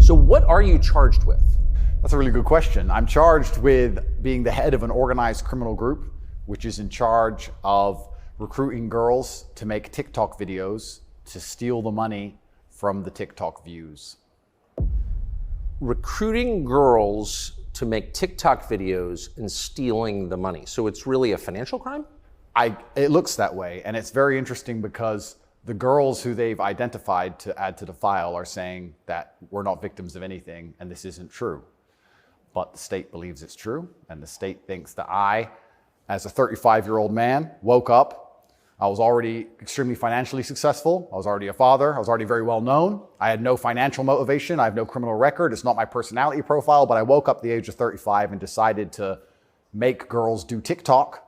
So what are you charged with? That's a really good question. I'm charged with being the head of an organized criminal group, which is in charge of recruiting girls to make TikTok videos to steal the money from the TikTok views. Recruiting girls to make TikTok videos and stealing the money. So it's really a financial crime? It looks that way, and it's very interesting because the girls who they've identified to add to the file are saying that we're not victims of anything and this isn't true. But the state believes it's true, and the state thinks that I, as a 35-year-old man, woke up. I was already extremely financially successful. I was already a father. I was already very well known. I had no financial motivation. I have no criminal record. It's not my personality profile, but I woke up at the age of 35 and decided to make girls do TikTok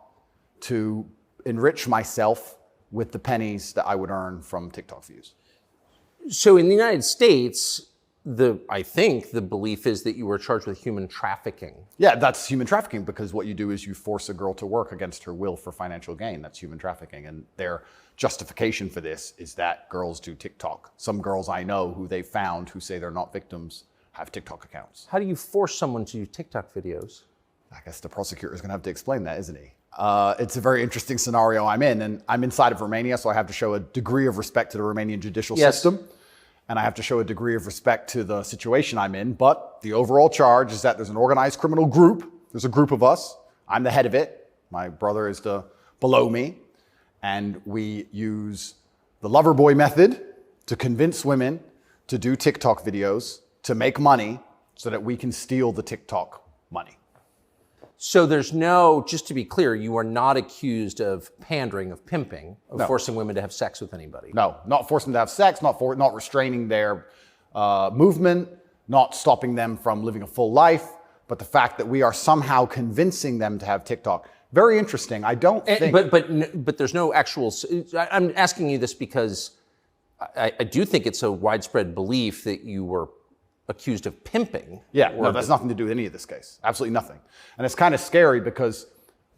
to enrich myself with the pennies that I would earn from TikTok views. So in the United States, I think the belief is that you were charged with human trafficking. Yeah, that's human trafficking, because what you do is you force a girl to work against her will for financial gain. That's human trafficking. And their justification for this is that girls do TikTok. Some girls I know who they've found who say they're not victims have TikTok accounts. How do you force someone to do TikTok videos? I guess the prosecutor is going to have to explain that, isn't he? It's a very interesting scenario I'm in, and I'm inside of Romania, so I have to show a degree of respect to the Romanian judicial system, and I have to show a degree of respect to the situation I'm in. But the overall charge is that there's an organized criminal group. There's a group of us. I'm the head of it. My brother is below me, and we use the lover boy method to convince women to do TikTok videos to make money so that we can steal the TikTok money. So there's no, just to be clear, you are not accused of pandering, of pimping, of forcing women to have sex with anybody. No, not forcing them to have sex, not restraining their movement, not stopping them from living a full life, but the fact that we are somehow convincing them to have TikTok. Very interesting. I don't think... But there's no actual... I'm asking you this because I do think it's a widespread belief that you were accused of pimping. Yeah, no, that's nothing to do with any of this case. Absolutely nothing. And it's kind of scary because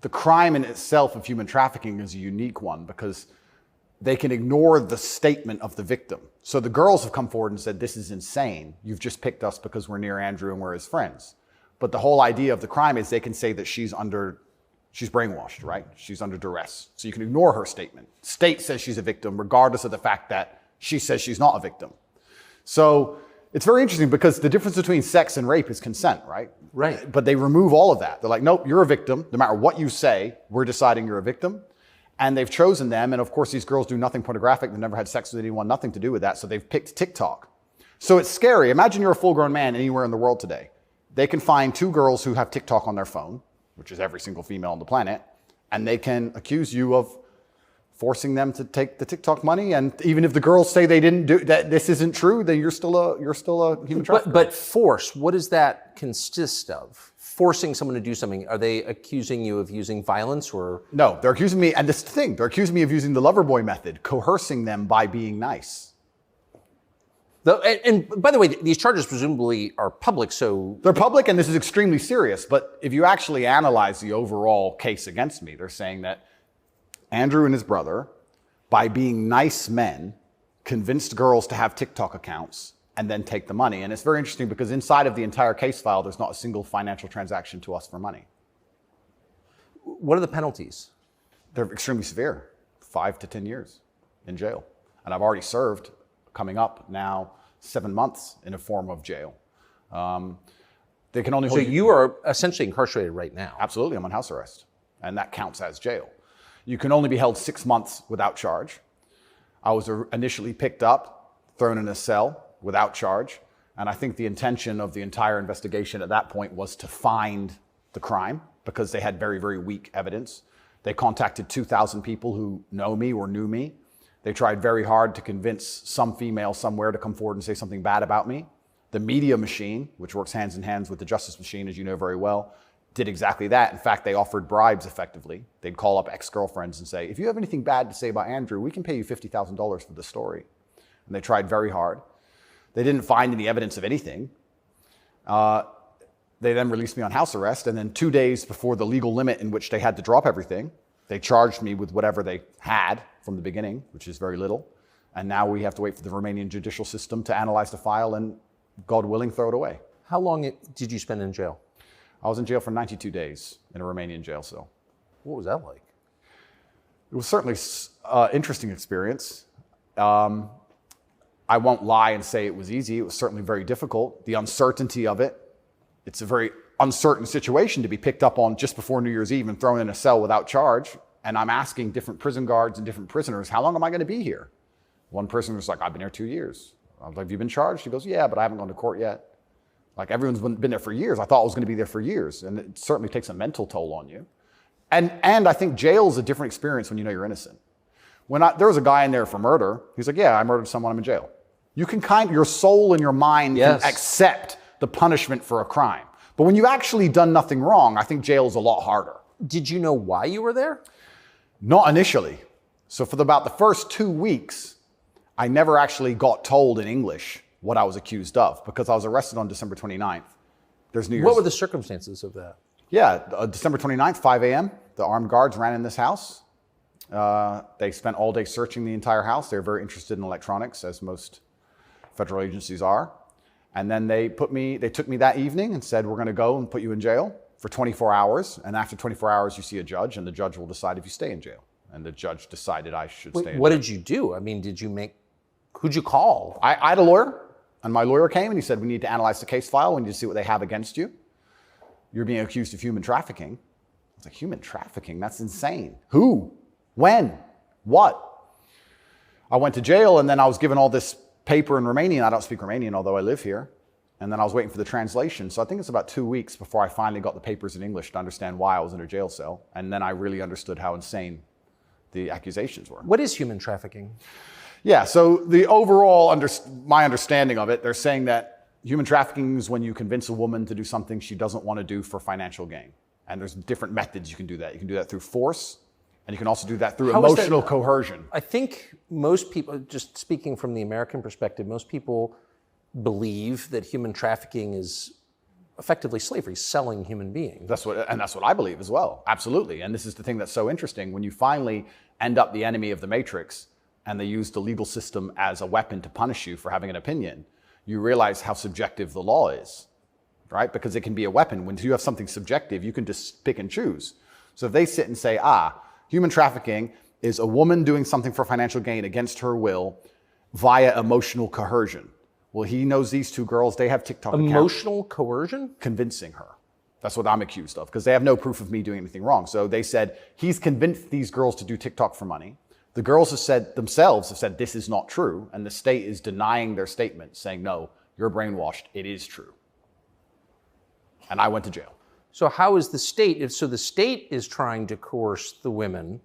the crime in itself of human trafficking is a unique one because they can ignore the statement of the victim. So the girls have come forward and said, this is insane. You've just picked us because we're near Andrew and we're his friends. But the whole idea of the crime is they can say that she's brainwashed, right? She's under duress. So you can ignore her statement. State says she's a victim regardless of the fact that she says she's not a victim. So it's very interesting because the difference between sex and rape is consent, right? Right. But they remove all of that. They're like, nope, you're a victim. No matter what you say, we're deciding you're a victim. And they've chosen them. And of course, these girls do nothing pornographic. They've never had sex with anyone, nothing to do with that. So they've picked TikTok. So it's scary. Imagine you're a full-grown man anywhere in the world today. They can find two girls who have TikTok on their phone, which is every single female on the planet, and they can accuse you of forcing them to take the TikTok money. And even if the girls say they didn't do that, this isn't true, then you're still a human trafficker. But force, what does that consist of? Forcing someone to do something, are they accusing you of using violence or? No, they're accusing me, and this is the thing, they're accusing me of using the lover boy method, coercing them by being nice. And by the way, these charges presumably are public, so... They're public, and this is extremely serious, but if you actually analyze the overall case against me, they're saying that Andrew and his brother, by being nice men, convinced girls to have TikTok accounts and then take the money. And it's very interesting because inside of the entire case file, there's not a single financial transaction to us for money. What are the penalties? They're extremely severe, 5 to 10 years in jail. And I've already served, coming up now, 7 months in a form of jail. They can only hold So you are essentially incarcerated right now. Absolutely, I'm on house arrest, and that counts as jail. You can only be held 6 months without charge. I was initially picked up, thrown in a cell without charge, and I think the intention of the entire investigation at that point was to find the crime because they had very, very weak evidence. They contacted 2,000 people who know me or knew me. They tried very hard to convince some female somewhere to come forward and say something bad about me. The media machine, which works hands in hands with the justice machine, as you know very well, did exactly that. In fact, they offered bribes effectively. They'd call up ex-girlfriends and say, if you have anything bad to say about Andrew, we can pay you $50,000 for the story. And they tried very hard. They didn't find any evidence of anything. They then released me on house arrest, and then 2 days before the legal limit in which they had to drop everything, they charged me with whatever they had from the beginning, which is very little. And now we have to wait for the Romanian judicial system to analyze the file and God willing, throw it away. How long did you spend in jail? I was in jail for 92 days in a Romanian jail cell. What was that like? It was certainly an interesting experience. I won't lie and say it was easy. It was certainly very difficult. The uncertainty of it. It's a very uncertain situation to be picked up on just before New Year's Eve and thrown in a cell without charge. And I'm asking different prison guards and different prisoners, how long am I going to be here? One prisoner was like, I've been here 2 years. I was like, have you been charged? He goes, yeah, but I haven't gone to court yet. Like, everyone's been there for years. I thought I was going to be there for years. And it certainly takes a mental toll on you. And I think jail is a different experience when you know you're innocent. There was a guy in there for murder. He's like, yeah, I murdered someone, I'm in jail. You can your soul and your mind can accept the punishment for a crime. But when you've actually done nothing wrong, I think jail is a lot harder. Did you know why you were there? Not initially. So for about the first 2 weeks, I never actually got told in English what I was accused of because I was arrested on December 29th. There's New Year's. What were the circumstances of that? Yeah, December 29th, 5 a.m., the armed guards ran in this house. They spent all day searching the entire house. They were very interested in electronics, as most federal agencies are. And then they took me that evening and said, we're going to go and put you in jail for 24 hours. And after 24 hours, you see a judge, and the judge will decide if you stay in jail. And the judge decided I should stay in jail. What did you do? I mean, who'd you call? I had a lawyer, and my lawyer came and he said, we need to analyze the case file. We need to see what they have against you. You're being accused of human trafficking. I was like, human trafficking? That's insane. Who? When? What? I went to jail, and then I was given all this paper in Romanian. I don't speak Romanian, although I live here. And then I was waiting for the translation. So I think it's about 2 weeks before I finally got the papers in English to understand why I was in a jail cell. And then I really understood how insane the accusations were. What is human trafficking? Yeah, so the overall, my understanding of it, they're saying that human trafficking is when you convince a woman to do something she doesn't want to do for financial gain. And there's different methods you can do that. You can do that through force, and you can also do that through emotional coercion. I think most people, just speaking from the American perspective, most people believe that human trafficking is effectively slavery, selling human beings. That's what I believe as well. Absolutely. And this is the thing that's so interesting. When you finally end up the enemy of the matrix, and they use the legal system as a weapon to punish you for having an opinion, you realize how subjective the law is, right? Because it can be a weapon. When you have something subjective, you can just pick and choose. So if they sit and say, human trafficking is a woman doing something for financial gain against her will via emotional coercion. Well, he knows these two girls, they have TikTok accounts. Emotional coercion? Convincing her. That's what I'm accused of, because they have no proof of me doing anything wrong. So they said, he's convinced these girls to do TikTok for money. The girls have said this is not true, and the state is denying their statement, saying, no, you're brainwashed, it is true. And I went to jail. So how is the state, so the state is trying to coerce the women,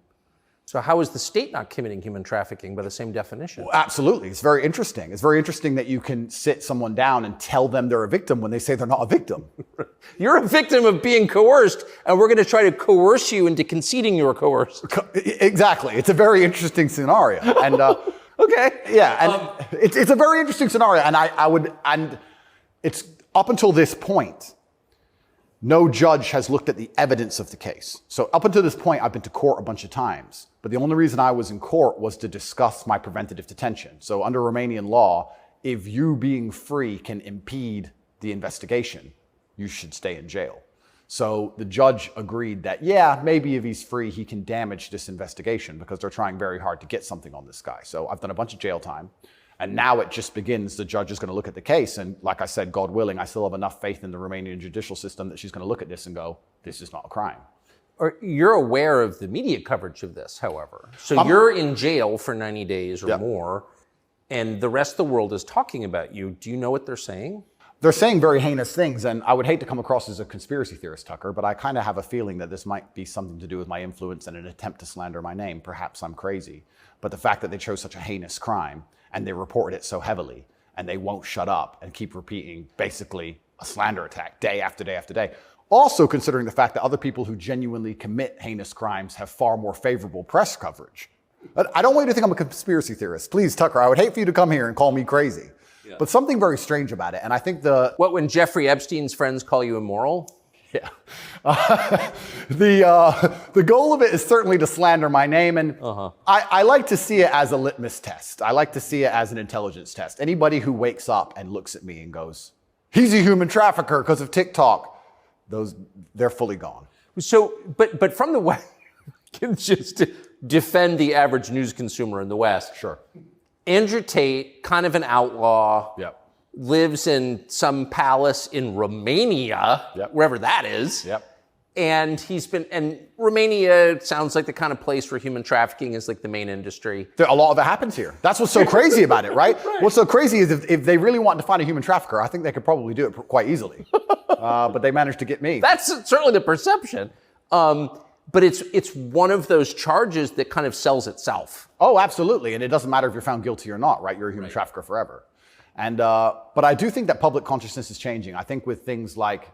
so how is the state not committing human trafficking by the same definition? Well, absolutely, it's very interesting. It's very interesting that you can sit someone down and tell them they're a victim when they say they're not a victim. You're a victim of being coerced, and we're going to try to coerce you into conceding you're coerced. Exactly. It's a very interesting scenario. And okay. Yeah, and it's a very interesting scenario. And it's up until this point, no judge has looked at the evidence of the case. So up until this point, I've been to court a bunch of times. But the only reason I was in court was to discuss my preventative detention. So under Romanian law, if you being free can impede the investigation, you should stay in jail. So the judge agreed that, yeah, maybe if he's free, he can damage this investigation because they're trying very hard to get something on this guy. So I've done a bunch of jail time. And now it just begins. The judge is going to look at the case. And like I said, God willing, I still have enough faith in the Romanian judicial system that she's going to look at this and go, this is not a crime. You're aware of the media coverage of this, however. So you're in jail for 90 days or more, and the rest of the world is talking about you. Do you know what they're saying? They're saying very heinous things, and I would hate to come across as a conspiracy theorist, Tucker, but I kind of have a feeling that this might be something to do with my influence and an attempt to slander my name. Perhaps I'm crazy. But the fact that they chose such a heinous crime, and they reported it so heavily, and they won't shut up and keep repeating basically a slander attack day after day after day. Also considering the fact that other people who genuinely commit heinous crimes have far more favorable press coverage. I don't want you to think I'm a conspiracy theorist. Please, Tucker, I would hate for you to come here and call me crazy. Yeah. But something very strange about it, and I think when Jeffrey Epstein's friends call you immoral? Yeah. The goal of it is certainly to slander my name. And I like to see it as a litmus test. I like to see it as an intelligence test. Anybody who wakes up and looks at me and goes, he's a human trafficker because of TikTok, they're fully gone. So, but from the West, just to defend the average news consumer in the West. Sure. Andrew Tate, kind of an outlaw. Yep. Lives in some palace in Romania, wherever that is. Yep. And Romania sounds like the kind of place where human trafficking is like the main industry. A lot of it happens here. That's what's so crazy about it, right? What's so crazy is if they really wanted to find a human trafficker, I think they could probably do it quite easily. But they managed to get me. That's certainly the perception. But it's one of those charges that kind of sells itself. Oh, absolutely. And it doesn't matter if you're found guilty or not, right? You're a human trafficker forever. And but I do think that public consciousness is changing. I think with things like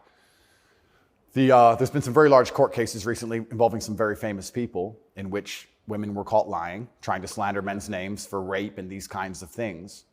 there's been some very large court cases recently involving some very famous people in which women were caught lying, trying to slander men's names for rape and these kinds of things.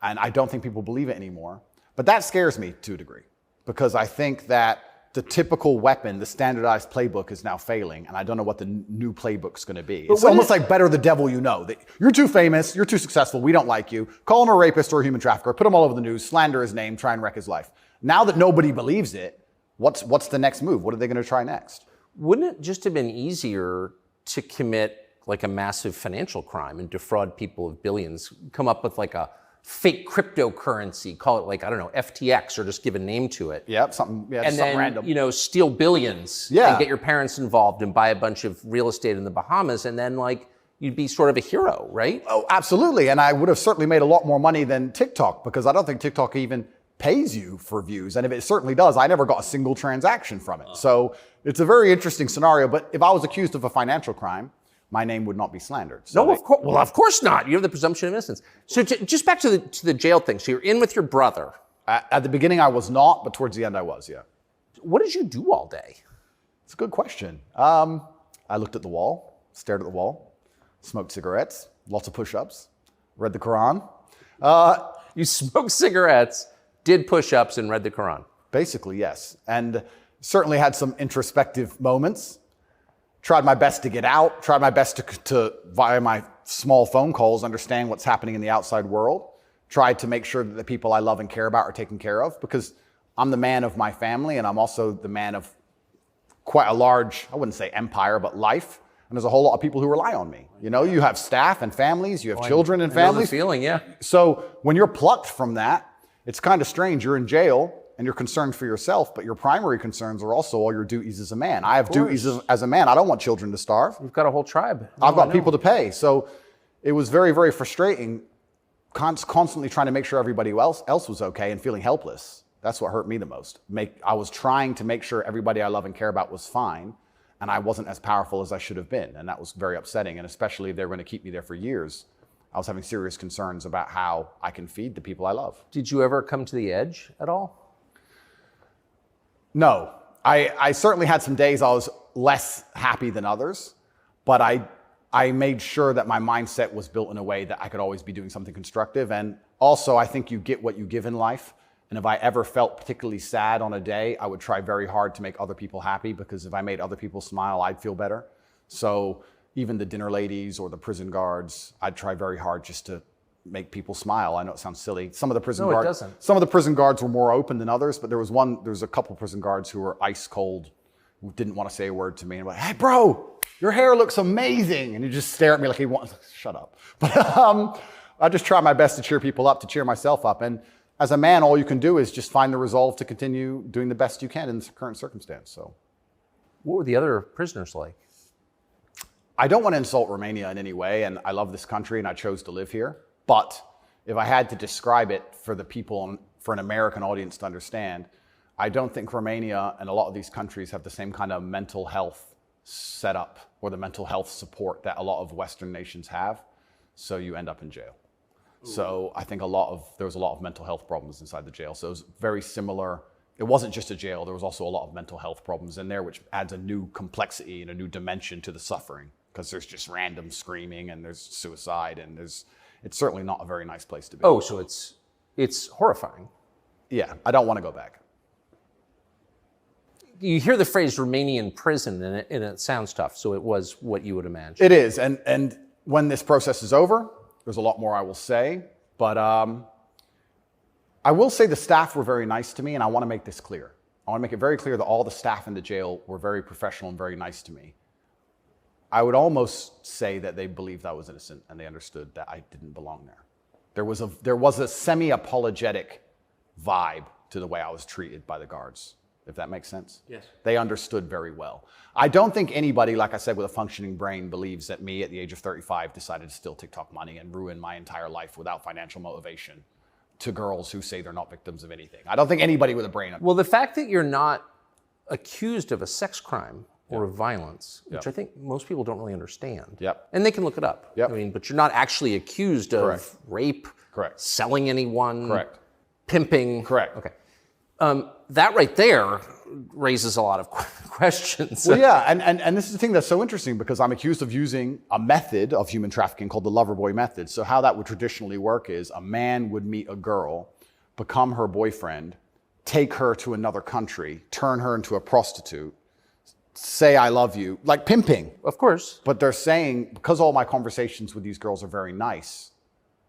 And I don't think people believe it anymore. But that scares me to a degree because I think that the typical weapon, the standardized playbook is now failing, and I don't know what the new playbook's going to be. It's almost like better the devil you know. That you're too famous, you're too successful, we don't like you. Call him a rapist or a human trafficker, put him all over the news, slander his name, try and wreck his life. Now that nobody believes it, what's the next move? What are they going to try next? Wouldn't it just have been easier to commit like a massive financial crime and defraud people of billions, come up with like a fake cryptocurrency, call it like, I don't know, FTX, or just give a name to it. Yep, something random. Steal billions and get your parents involved and buy a bunch of real estate in the Bahamas, and then like you'd be sort of a hero, right? Oh, absolutely. And I would have certainly made a lot more money than TikTok because I don't think TikTok even pays you for views. And if it certainly does, I never got a single transaction from it. So it's a very interesting scenario. But if I was accused of a financial crime, my name would not be slandered. So no, of course. Well, of course not. You have the presumption of innocence. So just back to the jail thing. So you're in with your brother. At the beginning, I was not, but towards the end, I was. Yeah. What did you do all day? It's a good question. I looked at the wall, stared at the wall, smoked cigarettes, lots of push-ups, read the Quran. You smoked cigarettes, did push-ups, and read the Quran. Basically, yes, and certainly had some introspective moments. Tried my best to get out, tried my best to, via my small phone calls, understand what's happening in the outside world. Tried to make sure that the people I love and care about are taken care of because I'm the man of my family and I'm also the man of quite a large, I wouldn't say empire, but life. And there's a whole lot of people who rely on me. You know, you have staff and families, you have children and families. I know the feeling, yeah. So when you're plucked from that, it's kind of strange. You're in jail and you're concerned for yourself, but your primary concerns are also all your duties as a man. I have duties as a man. I don't want children to starve. You've got a whole tribe. I've got people to pay. So it was very, very frustrating, constantly trying to make sure everybody else was okay and feeling helpless. That's what hurt me the most. I was trying to make sure everybody I love and care about was fine, and I wasn't as powerful as I should have been. And that was very upsetting, and especially if they were going to keep me there for years. I was having serious concerns about how I can feed the people I love. Did you ever come to the edge at all? No, I certainly had some days I was less happy than others, but I made sure that my mindset was built in a way that I could always be doing something constructive. And also, I think you get what you give in life. And if I ever felt particularly sad on a day, I would try very hard to make other people happy because if I made other people smile, I'd feel better. So even the dinner ladies or the prison guards, I'd try very hard just to make people smile. I know it sounds silly. Some of the prison guards were more open than others, but there was a couple prison guards who were ice cold, who didn't want to say a word to me and were like, "Hey bro, your hair looks amazing." And he just stare at me like he wants, shut up. But I just try my best to cheer people up, to cheer myself up. And as a man, all you can do is just find the resolve to continue doing the best you can in this current circumstance. So, what were the other prisoners like? I don't want to insult Romania in any way, and I love this country and I chose to live here. But if I had to describe it for the people, for an American audience to understand, I don't think Romania and a lot of these countries have the same kind of mental health setup or the mental health support that a lot of Western nations have. So you end up in jail. So I think there was a lot of mental health problems inside the jail. So it was very similar. It wasn't just a jail. There was also a lot of mental health problems in there, which adds a new complexity and a new dimension to the suffering because there's just random screaming and there's suicide and it's certainly not a very nice place to be. Oh, so it's horrifying. Yeah, I don't want to go back. you hear the phrase Romanian prison, and it sounds tough. So it was what you would imagine. It is, and when this process is over, there's a lot more I will say, but I will say the staff were very nice to me, and I want to make this clear. I want to make it very clear that all the staff in the jail were very professional and very nice to me. I would almost say that they believed I was innocent and they understood that I didn't belong there. There was a semi-apologetic vibe to the way I was treated by the guards, if that makes sense. Yes. They understood very well. I don't think anybody, like I said, with a functioning brain believes that me at the age of 35 decided to steal TikTok money and ruin my entire life without financial motivation to girls who say they're not victims of anything. I don't think anybody with a brain... Well, the fact that you're not accused of a sex crime or of violence, which I think most people don't really understand. Yep. And they can look it up. Yep. I mean, but you're not actually accused of Correct. rape, Correct. selling anyone, Correct. pimping. Correct. Okay. That right there raises a lot of questions. Well, yeah, and this is the thing that's so interesting because I'm accused of using a method of human trafficking called the lover boy method. So how that would traditionally work is a man would meet a girl, become her boyfriend, take her to another country, turn her into a prostitute, say I love you, like pimping. Of course. But they're saying, because all my conversations with these girls are very nice,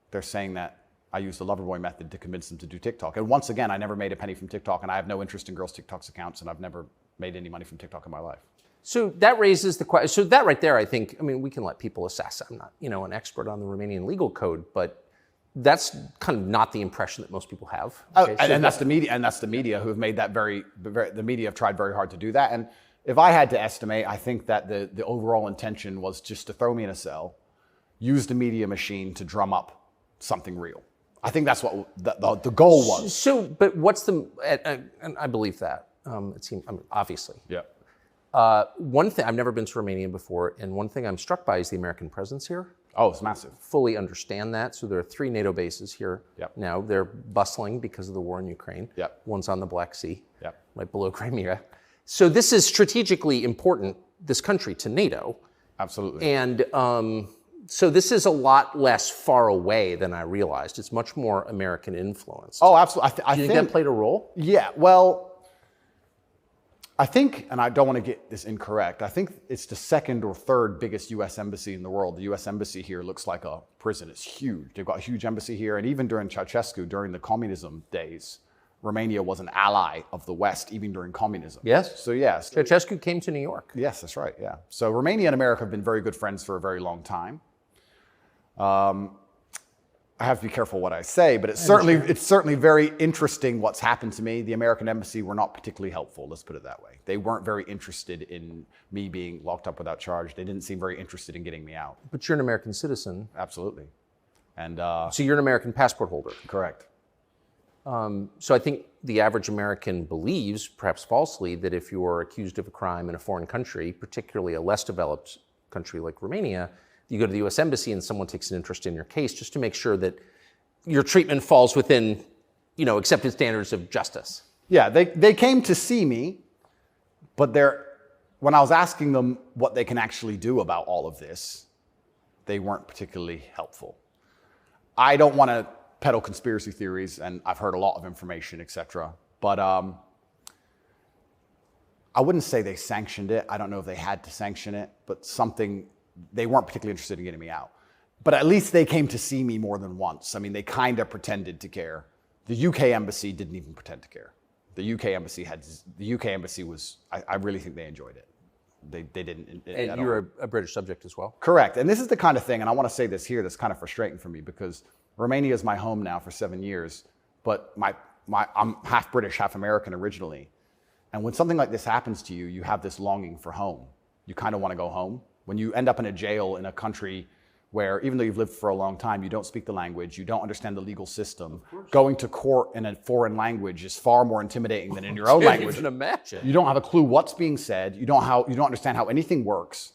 they're saying that I use the lover boy method to convince them to do TikTok. And once again, I never made a penny from TikTok, and I have no interest in girls' TikTok's accounts, and I've never made any money from TikTok in my life. So that raises the question. So that right there, I think, I mean, we can let people assess. I'm not, an expert on the Romanian legal code, but that's kind of not the impression that most people have. Okay? And that's the media, who have made that the media have tried very hard to do that. And if I had to estimate, I think that the overall intention was just to throw me in a cell, use the media machine to drum up something real. I think that's what the goal was. So, but what's and I believe that. It seems, obviously. Yeah. One thing, I've never been to Romania before, and one thing I'm struck by is the American presence here. Oh, it's massive. Fully understand that. So there are 3 NATO bases here Yep. now. They're bustling because of the war in Ukraine. Yep. One's on the Black Sea, Yep. right below Crimea. So this is strategically important, this country, to NATO. Absolutely. And so this is a lot less far away than I realized. It's much more American influence. Oh, absolutely. Do you think that played a role? Yeah, well, I think, and I don't want to get this incorrect, I think it's the 2nd or 3rd biggest U.S. embassy in the world. The U.S. embassy here looks like a prison. It's huge. They've got a huge embassy here. And even during Ceausescu, during the communism days, Romania was an ally of the West, even during communism. Yes. So, yes. Ceausescu came to New York. Yes, that's right, yeah. So Romania and America have been very good friends for a very long time. I have to be careful what I say, but it's certainly very interesting what's happened to me. The American embassy were not particularly helpful, let's put it that way. They weren't very interested in me being locked up without charge. They didn't seem very interested in getting me out. But you're an American citizen. Absolutely. And so you're an American passport holder. correct. So I think the average American believes, perhaps falsely, that if you are accused of a crime in a foreign country, particularly a less developed country like Romania, you go to the U.S. Embassy and someone takes an interest in your case just to make sure that your treatment falls within, accepted standards of justice. Yeah, they came to see me, but when I was asking them what they can actually do about all of this, they weren't particularly helpful. I don't want to peddle conspiracy theories, and I've heard a lot of information, etc. But I wouldn't say they sanctioned it. I don't know if they had to sanction it, but they weren't particularly interested in getting me out. But at least they came to see me more than once. I mean, they kind of pretended to care. The UK embassy didn't even pretend to care. The UK embassy was, I really think they enjoyed it. They didn't. And you're a British subject as well? Correct. And this is the kind of thing, and I want to say this here, that's kind of frustrating for me because Romania is my home now for 7 years, but I'm half British, half American originally. And when something like this happens to you, you have this longing for home. You kind of want to go home. When you end up in a jail in a country where, even though you've lived for a long time, you don't speak the language, you don't understand the legal system, going to court in a foreign language is far more intimidating than in your own language. I can imagine. You don't have a clue what's being said. You don't understand how anything works.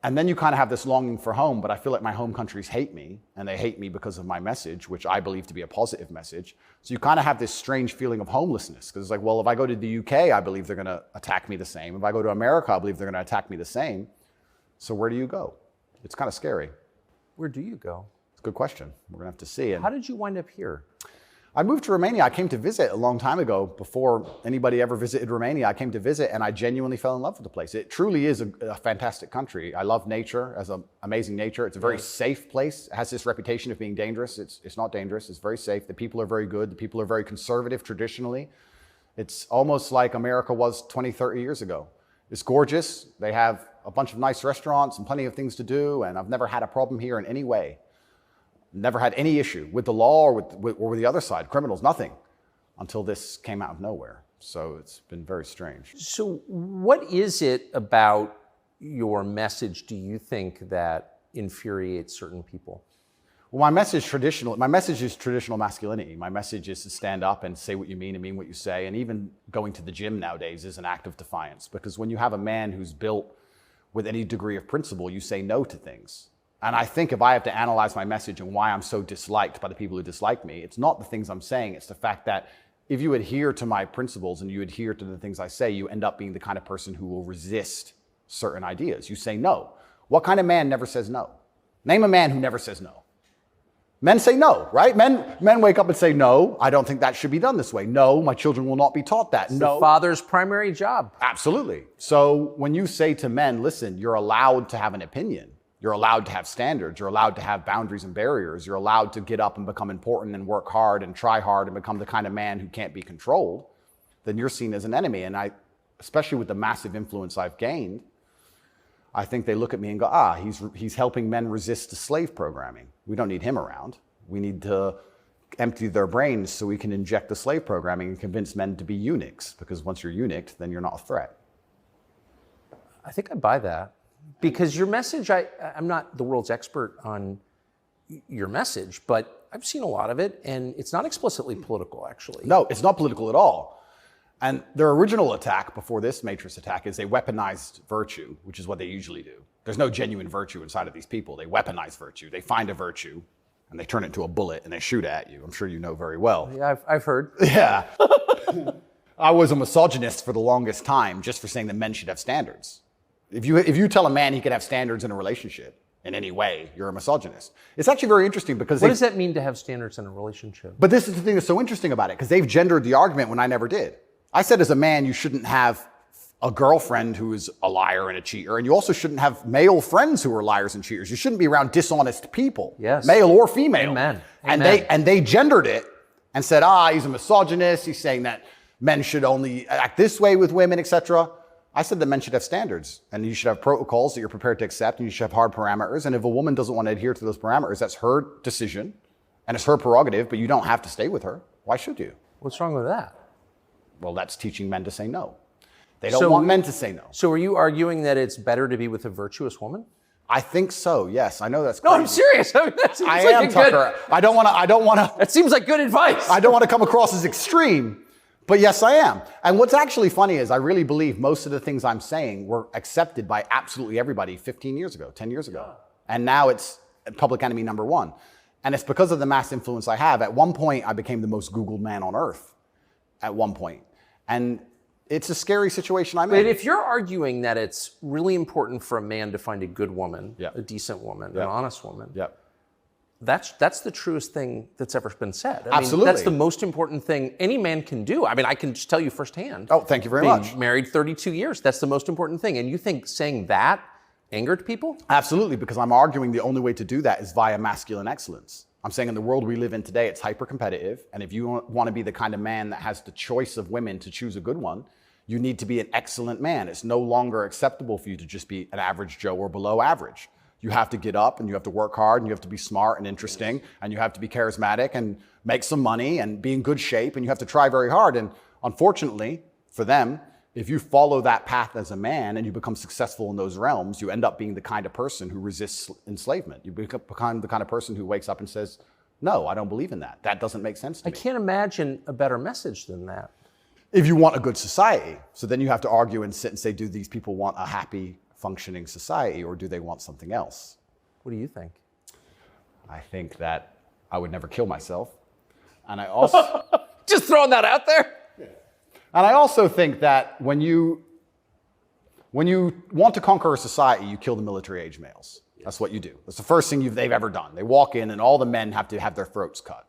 And then you kind of have this longing for home, but I feel like my home countries hate me, and they hate me because of my message, which I believe to be a positive message. So you kind of have this strange feeling of homelessness, because it's like, well, if I go to the UK, I believe they're going to attack me the same. If I go to America, I believe they're going to attack me the same. So where do you go? It's kind of scary. Where do you go? It's a good question. We're going to have to see. How did you wind up here? I moved to Romania. I came to visit a long time ago. Before anybody ever visited Romania, I came to visit and I genuinely fell in love with the place. It truly is a fantastic country. I love nature, as an amazing nature. It's a very safe place. It has this reputation of being dangerous. It's not dangerous. It's very safe. The people are very good. The people are very conservative traditionally. It's almost like America was 20, 30 years ago. It's gorgeous. They have a bunch of nice restaurants and plenty of things to do. And I've never had a problem here in any way. Never had any issue with the law or with the other side, criminals, nothing, until this came out of nowhere. So it's been very strange. So what is it about your message, do you think, that infuriates certain people? Well, my message is traditional masculinity. My message is to stand up and say what you mean and mean what you say. And even going to the gym nowadays is an act of defiance, because when you have a man who's built with any degree of principle, you say no to things. And I think if I have to analyze my message and why I'm so disliked by the people who dislike me, it's not the things I'm saying, it's the fact that if you adhere to my principles and you adhere to the things I say, you end up being the kind of person who will resist certain ideas. You say no. What kind of man never says no? Name a man who never says no. Men say no, right? Men wake up and say, no, I don't think that should be done this way. No, my children will not be taught that. It's no. the father's primary job. Absolutely. So when you say to men, listen, you're allowed to have an opinion. You're allowed to have standards. You're allowed to have boundaries and barriers. You're allowed to get up and become important and work hard and try hard and become the kind of man who can't be controlled. Then you're seen as an enemy. And especially with the massive influence I've gained, I think they look at me and go, he's helping men resist the slave programming. We don't need him around. We need to empty their brains so we can inject the slave programming and convince men to be eunuchs. Because once you're eunuched, then you're not a threat. I think I buy that. Because your message, I'm not the world's expert on your message, but I've seen a lot of it, and it's not explicitly political, actually. No, it's not political at all. And their original attack before this Matrix attack is they weaponized virtue, which is what they usually do. There's no genuine virtue inside of these people. They weaponize virtue. They find a virtue, and they turn it into a bullet, and they shoot at you. I'm sure you know very well. Yeah, I've heard. Yeah. I was a misogynist for the longest time just for saying that men should have standards. If you tell a man he can have standards in a relationship in any way, you're a misogynist. It's actually very interesting because what does that mean to have standards in a relationship? But this is the thing that's so interesting about it, because they've gendered the argument when I never did. I said as a man, you shouldn't have a girlfriend who is a liar and a cheater, and you also shouldn't have male friends who are liars and cheaters. You shouldn't be around dishonest people, yes, male or female. Amen. And they gendered it and said, he's a misogynist. He's saying that men should only act this way with women, etc. I said that men should have standards, and you should have protocols that you're prepared to accept, and you should have hard parameters. And if a woman doesn't want to adhere to those parameters, that's her decision, and it's her prerogative, but you don't have to stay with her. Why should you? What's wrong with that? Well, that's teaching men to say no. They don't want men to say no. So are you arguing that it's better to be with a virtuous woman? I think so, yes. I know that's crazy. No, I'm serious. I mean, that seems I like am, Tucker. I don't want to. That seems like good advice. I don't want to come across as extreme. But yes, I am. And what's actually funny is I really believe most of the things I'm saying were accepted by absolutely everybody 15 years ago, 10 years ago. And now it's public enemy number one. And it's because of the mass influence I have. At one point, I became the most Googled man on earth. At one point. And it's a scary situation I'm in. But if you're arguing that it's really important for a man to find a good woman, a decent woman, an honest woman, that's the truest thing that's ever been said. I Absolutely. mean, that's the most important thing any man can do. I mean, I can just tell you firsthand. Oh, thank you very much. Married 32 years, that's the most important thing. And you think saying that angered people? Absolutely, because I'm arguing the only way to do that is via masculine excellence. I'm saying in the world we live in today, it's hyper-competitive. And if you want to be the kind of man that has the choice of women to choose a good one, you need to be an excellent man. It's no longer acceptable for you to just be an average Joe or below average. You have to get up and you have to work hard and you have to be smart and interesting and you have to be charismatic and make some money and be in good shape and you have to try very hard. And unfortunately for them, if you follow that path as a man and you become successful in those realms, you end up being the kind of person who resists enslavement. You become the kind of person who wakes up and says, no, I don't believe in that. That doesn't make sense to me. I can't imagine a better message than that. If you want a good society. So then you have to argue and sit and say, do these people want a happy, functioning society or do they want something else? What do you think? I think that I would never kill myself. And I also... Just throwing that out there? And I also think that when you want to conquer a society, you kill the military-age males. That's what you do. That's the first thing they've ever done. They walk in and all the men have to have their throats cut.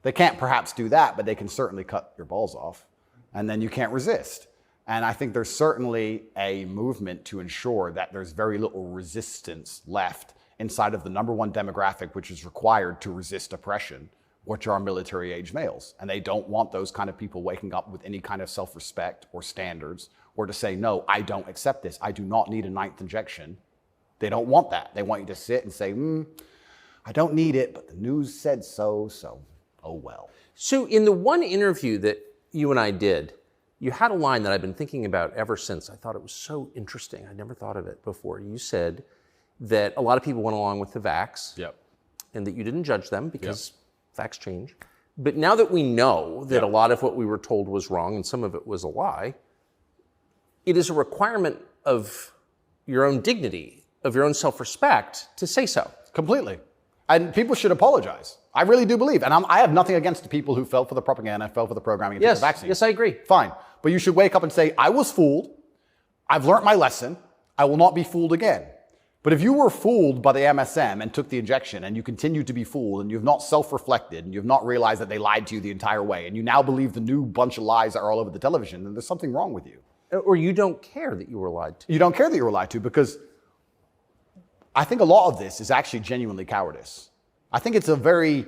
They can't perhaps do that, but they can certainly cut your balls off, and then you can't resist. And I think there's certainly a movement to ensure that there's very little resistance left inside of the number one demographic which is required to resist oppression, which are military-age males. And they don't want those kind of people waking up with any kind of self-respect or standards, or to say, no, I don't accept this. I do not need a 9th injection. They don't want that. They want you to sit and say, I don't need it, but the news said so, so oh well. So in the one interview that you and I did, you had a line that I've been thinking about ever since. I thought it was so interesting. I never thought of it before. You said that a lot of people went along with the vax, Yep. and that you didn't judge them because facts change. But now that we know that a lot of what we were told was wrong and some of it was a lie, it is a requirement of your own dignity, of your own self-respect to say so. Completely. And people should apologize. I really do believe. And I have nothing against the people who fell for the propaganda, fell for the programming, and took the vaccine. Yes, I agree. Fine. But you should wake up and say, I was fooled. I've learned my lesson. I will not be fooled again. But if you were fooled by the MSM and took the injection, and you continue to be fooled, and you've not self-reflected, and you've not realized that they lied to you the entire way, and you now believe the new bunch of lies that are all over the television, then there's something wrong with you. Or you don't care that you were lied to. You don't care that you were lied to, because I think a lot of this is actually genuinely cowardice. I think it's a very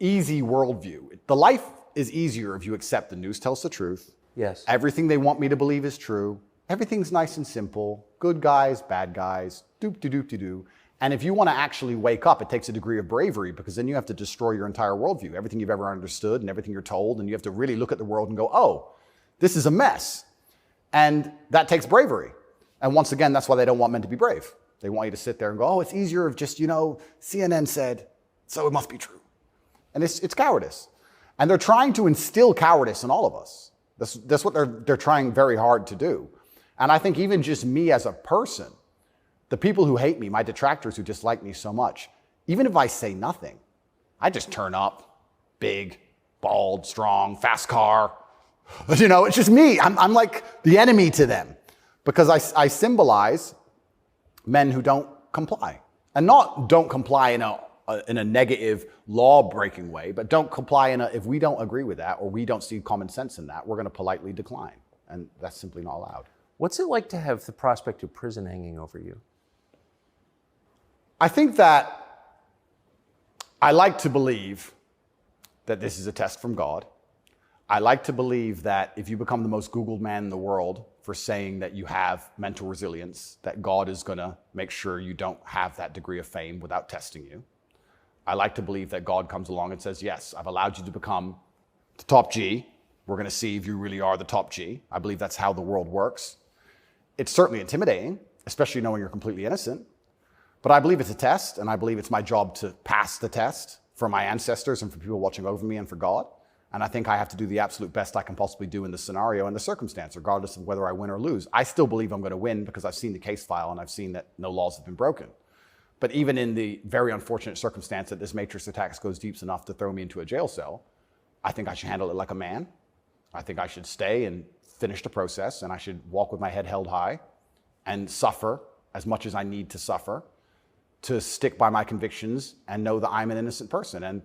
easy worldview. The life is easier if you accept the news tells the truth. Yes. Everything they want me to believe is true. Everything's nice and simple. Good guys, bad guys, doop-de-doop-de-doo. And if you want to actually wake up, it takes a degree of bravery, because then you have to destroy your entire worldview, everything you've ever understood and everything you're told, and you have to really look at the world and go, oh, this is a mess. And that takes bravery. And once again, that's why they don't want men to be brave. They want you to sit there and go, oh, it's easier if just, CNN said, so it must be true. And it's cowardice. And they're trying to instill cowardice in all of us. That's what they're trying very hard to do. And I think even just me as a person, the people who hate me, my detractors who dislike me so much, even if I say nothing, I just turn up, big, bald, strong, fast car. It's just me. I'm like the enemy to them, because I symbolize men who don't comply. And not don't comply in a negative law-breaking way, but don't comply if we don't agree with that, or we don't see common sense in that, we're going to politely decline. And that's simply not allowed. What's it like to have the prospect of prison hanging over you? I think that I like to believe that this is a test from God. I like to believe that if you become the most Googled man in the world for saying that you have mental resilience, that God is going to make sure you don't have that degree of fame without testing you. I like to believe that God comes along and says, yes, I've allowed you to become the top G. We're going to see if you really are the top G. I believe that's how the world works. It's certainly intimidating, especially knowing you're completely innocent. But I believe it's a test, and I believe it's my job to pass the test for my ancestors and for people watching over me and for God. And I think I have to do the absolute best I can possibly do in the scenario and the circumstance, regardless of whether I win or lose. I still believe I'm going to win because I've seen the case file and I've seen that no laws have been broken. But even in the very unfortunate circumstance that this matrix attack goes deep enough to throw me into a jail cell, I think I should handle it like a man. I think I should stay and finish the process, and I should walk with my head held high and suffer as much as I need to suffer to stick by my convictions and know that I'm an innocent person. And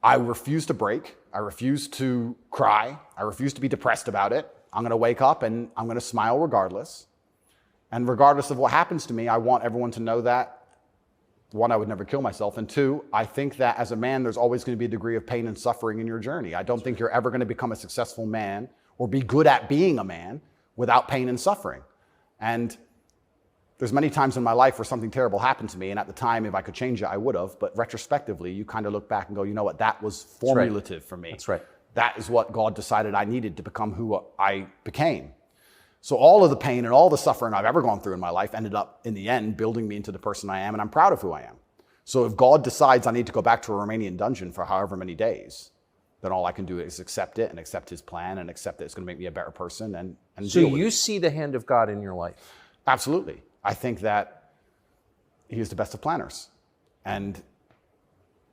I refuse to break. I refuse to cry. I refuse to be depressed about it. I'm going to wake up and I'm going to smile regardless. And regardless of what happens to me, I want everyone to know that, one, I would never kill myself. And two, I think that as a man, there's always going to be a degree of pain and suffering in your journey. I don't think you're ever going to become a successful man or be good at being a man without pain and suffering. And there's many times in my life where something terrible happened to me, and at the time, if I could change it, I would have. But retrospectively, you kind of look back and go, you know what, that was formulative for me. That's right. That is what God decided I needed to become who I became. So all of the pain and all the suffering I've ever gone through in my life ended up, in the end, building me into the person I am, and I'm proud of who I am. So if God decides I need to go back to a Romanian dungeon for however many days, then all I can do is accept it and accept his plan and accept that it's going to make me a better person and So deal with you it. see the hand of God in your life? Absolutely. I think that he is the best of planners. And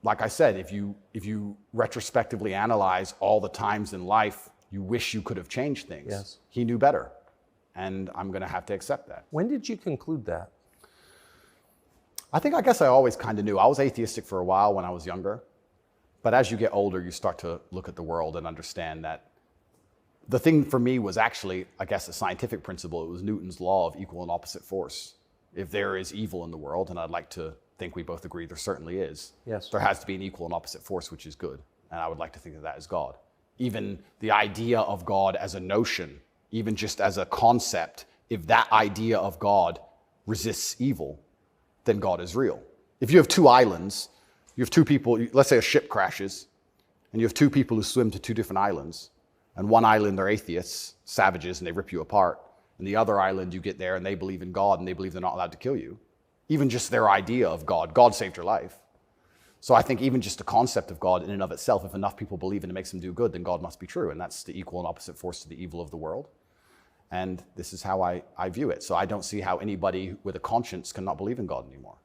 like I said, if you retrospectively analyze all the times in life you wish you could have changed things, yes, he knew better. And I'm going to have to accept that. When did you conclude that? I guess I always kind of knew. I was atheistic for a while when I was younger. But as you get older, you start to look at the world and understand that the thing for me was actually, I guess, a scientific principle. It was Newton's law of equal and opposite force. If there is evil in the world, and I'd like to think we both agree there certainly is, yes, there has to be an equal and opposite force, which is good. And I would like to think that that is God. Even the idea of God as a notion, even just as a concept, if that idea of God resists evil, then God is real. If you have two islands, you have two people, let's say a ship crashes, and you have two people who swim to two different islands, and one island they're atheists, savages, and they rip you apart. And the other island, you get there and they believe in God and they believe they're not allowed to kill you. Even just their idea of God, God saved your life. So I think even just the concept of God in and of itself, if enough people believe and it makes them do good, then God must be true. And that's the equal and opposite force to the evil of the world. And this is how I view it. So I don't see how anybody with a conscience cannot believe in God anymore.